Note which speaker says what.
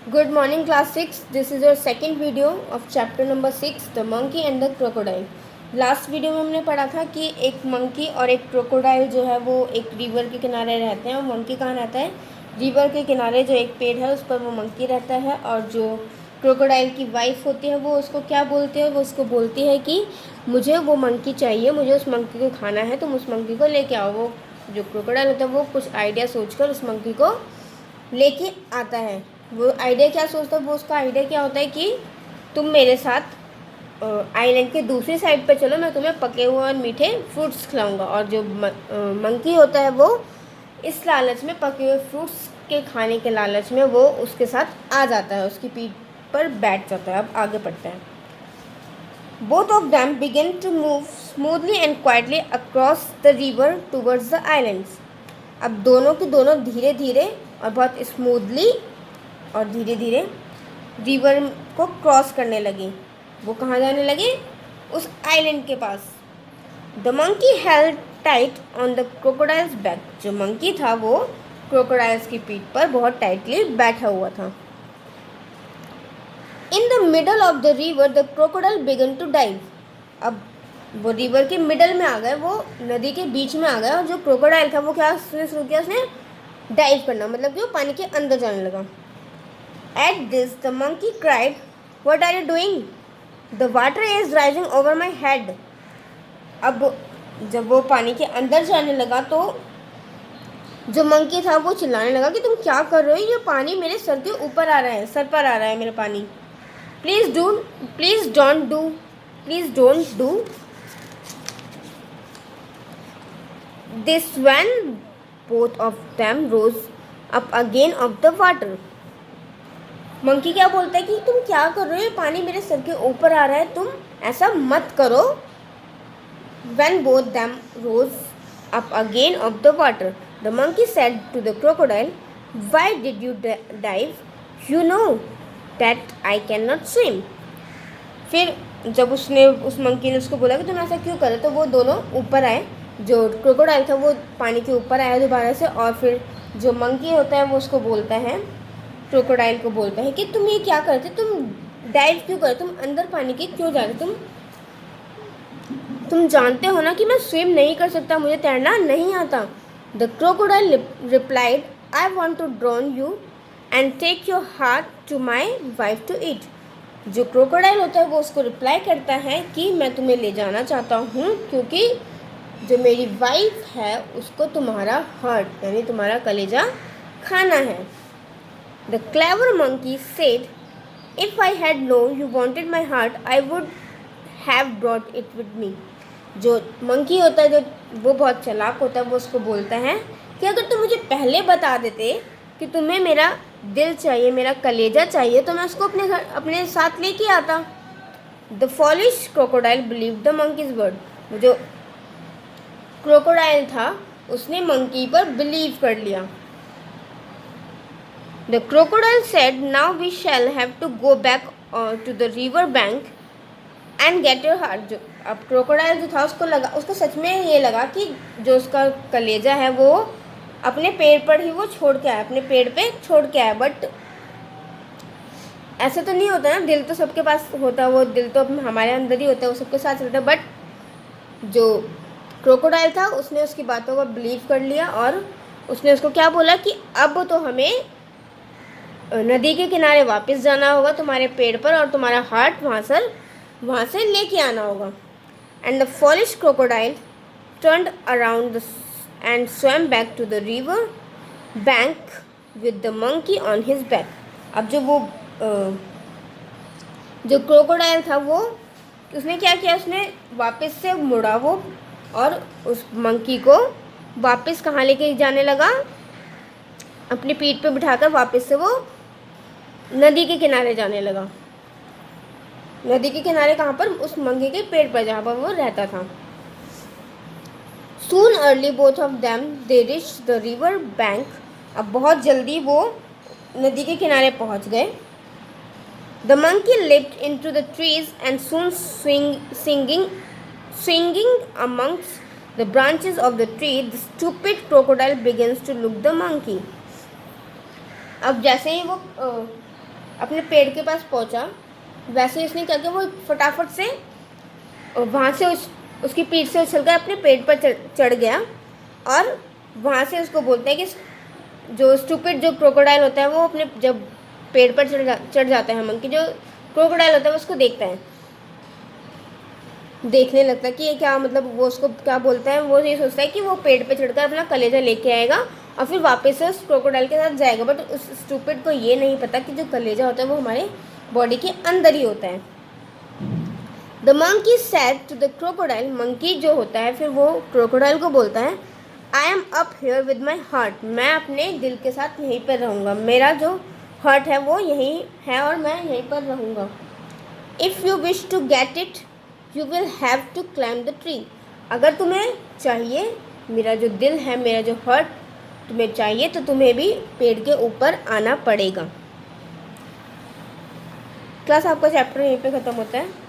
Speaker 1: Good morning, class 6. This is your second video of chapter number 6, The Monkey and the Crocodile. Last video में हमने पढ़ा था कि एक मंकी और एक क्रोकोडाइल जो है वो एक रिवर के किनारे रहते हैं। और मंकी कहाँ रहता है? रिवर के किनारे जो एक पेड़ है उस पर वो मंकी रहता है। और जो क्रोकोडाइल की वाइफ होती है वो उसको क्या बोलती है? वो उसको बोलती है कि मुझे वो मंकी चाहिए, मुझे उस मंकी को खाना है, तुम उस मंकी को लेके आओ। वो जो क्रोकोडाइल होता है वो कुछ आइडिया सोचकर उस मंकी को लेके आता है। वो आइडिया क्या सोचता है? वो उसका आइडिया क्या होता है कि तुम मेरे साथ आइलैंड के दूसरी साइड पे चलो, मैं तुम्हें पके हुए और मीठे फ्रूट्स खिलाऊंगा। और जो मंकी होता है वो इस लालच में, पके हुए फ्रूट्स के खाने के लालच में, वो उसके साथ आ जाता है, उसकी पीठ पर बैठ जाता है। अब आगे बढ़ते हैं। Both of them begin to move smoothly and quietly across the river towards the islands. अब दोनों के दोनों धीरे धीरे और बहुत स्मूथली और धीरे धीरे रिवर को क्रॉस करने लगे। वो कहाँ जाने लगे? उस आइलैंड के पास। The monkey held tight on the crocodile's back. जो मंकी था वो क्रोकोडाइल्स की पीठ पर बहुत टाइटली बैठा हुआ था। In the middle of the river the crocodile began to dive. अब वो रिवर के मिडल में आ गए, वो नदी के बीच में आ गया। और जो क्रोकोडाइल था वो क्या शुरू किया? उसने डाइव करना, मतलब कि वो पानी के अंदर जाने लगा। At this the monkey cried, what are you doing? The water is rising over my head. अब जब वो पानी के अंदर जाने लगा तो जो मंकी था वो चिल्लाने लगा कि तुम क्या कर रहे हो? ये पानी मेरे सर के ऊपर आ रहा है, सर पर आ रहा है मेरे पानी। Please don't do this when both of them rose up again of the water. Monkey क्या बोलता है कि तुम क्या कर रहे हो? ये पानी मेरे सर के ऊपर आ रहा है, तुम ऐसा मत करो। When both them rose up again of the water, the monkey said to the crocodile, why did you dive? You know that I cannot swim. फिर जब उसने उस मंकी ने उसको बोला कि तुम ऐसा क्यों करे, तो वो दोनों ऊपर आए। जो क्रोकोडाइल था वो पानी के ऊपर आया दोबारा से। और फिर जो मंकी होता है वो उसको बोलता है, क्रोकोडाइल को बोलता है कि तुम ये क्या करते, तुम डाइव क्यों करते, तुम अंदर पानी के क्यों जा रहे, तुम जानते हो ना कि मैं स्विम नहीं कर सकता, मुझे तैरना नहीं आता। The crocodile replied, I want to drown you and take your heart to my wife to eat. जो क्रोकोडाइल होता है वो उसको रिप्लाई करता है कि मैं तुम्हें ले जाना चाहता हूँ, क्योंकि जो मेरी वाइफ है उसको तुम्हारा हार्ट यानी तुम्हारा कलेजा खाना है। The clever monkey said, if I had know you wanted my heart I would have brought it with me. जो मंकी होता है, जो वो बहुत चालाक होता है, वो उसको बोलता है कि अगर तुम मुझे पहले बता देते कि तुम्हें मेरा दिल चाहिए, मेरा कलेजा चाहिए, तो मैं उसको अपने साथ लेके आता। The foolish crocodile believe the monkey's word. जो क्रोकोडाइल था उसने मंकी पर बिलीव कर लिया। The crocodile said, now we shall have to go back to the river bank and get your heart. जो अब क्रोकोडाइल जो था उसको सच में ये लगा कि जो उसका कलेजा है वो अपने पेड़ पर ही वो छोड़ के आया, अपने पेड़ पे छोड़ के आया। बट ऐसा तो नहीं होता ना, दिल तो सबके पास होता है, वो दिल तो हमारे अंदर ही होता है, वो सबके साथ चलता है। बट जो क्रोकोडाइल था उसने उसकी बातों को बिलीव कर लिया और उसने उसको क्या बोला कि अब तो हमें नदी के किनारे वापस जाना होगा तुम्हारे पेड़ पर, और तुम्हारा हार्ट वहाँ से लेके आना होगा। And the foolish crocodile turned around and swam back to the river bank with the monkey on his back. अब जो क्रोकोडाइल था वो उसने क्या किया, उसने वापस से मुड़ा वो और उस मंकी को वापस कहाँ लेके जाने लगा? अपनी पीठ पे बिठाकर वापस से वो नदी के किनारे जाने लगा। नदी के किनारे कहाँ पर? उस मंकी के पेड़ पर जहाँ पर वो रहता था। Soon early both of them they reached the river bank. अब बहुत जल्दी वो नदी के किनारे पहुँच गए। The monkey leaped into the trees and soon swinging amongst the branches of the tree, the stupid crocodile begins to look the monkey. अब जैसे ही वो अपने पेड़ के पास पहुंचा, वैसे ही उसने करके वो फटाफट से वहाँ से उसकी पीठ से उछलकर अपने पेड़ पर चढ़ गया और वहाँ से उसको बोलते हैं कि जो स्टूपिड जो क्रोकोडाइल होता है वो अपने जब पेड़ पर चढ़ जाता है मंकी, जो क्रोकोडाइल होता है वो उसको देखता है, देखने लगता है कि ये क्या, मतलब वो उसको क्या बोलता है, वो ये सोचता है कि वो पेड़ पे चढ़कर अपना कलेजा लेके आएगा और फिर वापस से उस क्रोकोडाइल के साथ जाएगा। बट उस स्टूपिड को ये नहीं पता कि जो कलेजा होता है वो हमारे बॉडी के अंदर ही होता है। The monkey said to the crocodile, monkey जो होता है फिर वो क्रोकोडाइल को बोलता है, I am up here with my heart, मैं अपने दिल के साथ यहीं पर रहूँगा, मेरा जो हार्ट है वो यहीं है और मैं यहीं पर रहूँगा। If you wish to get it you will have to climb the tree, अगर तुम्हें चाहिए, मेरा जो दिल है, मेरा जो हार्ट तुम्हें चाहिए, तो तुम्हें भी पेड़ के ऊपर आना पड़ेगा। क्लास आपका चैप्टर यहीं पे ख़त्म होता है।